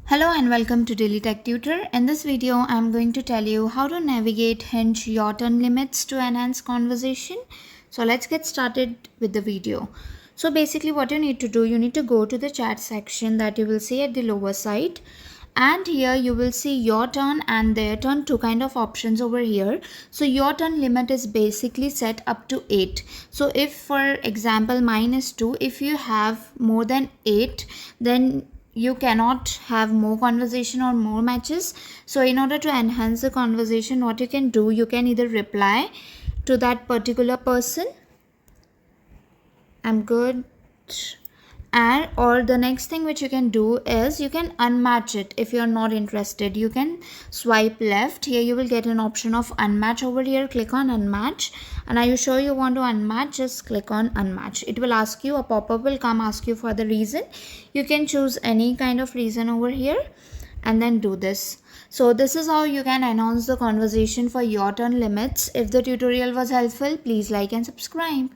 Hello and welcome to Daily Tech Tutor. In this video, I'm going to tell you how to navigate Hinge your turn limits to enhance conversation. So let's get started with the video. So basically what you need to do, you need to go to the chat section that you will see at the lower side. And here you will see your turn and their turn, two kind of options over here. So your turn limit is basically set up to 8. So if for example mine is 2, if you have more than 8, then you cannot have more conversation or more matches. So in order to enhance the conversation, what you can do, you can either reply to that particular person, I'm good, and or the next thing which you can do is you can unmatch it. If you're not interested, you can swipe left. Here you will get an option of unmatch over here. Click on unmatch, and are you sure you want to unmatch? Just click on unmatch. It will ask you, a pop-up will come, ask you for the reason. You can choose any kind of reason over here and then do this. So this is how you can enhance the conversation for your turn limits. If the tutorial was helpful, please like and subscribe.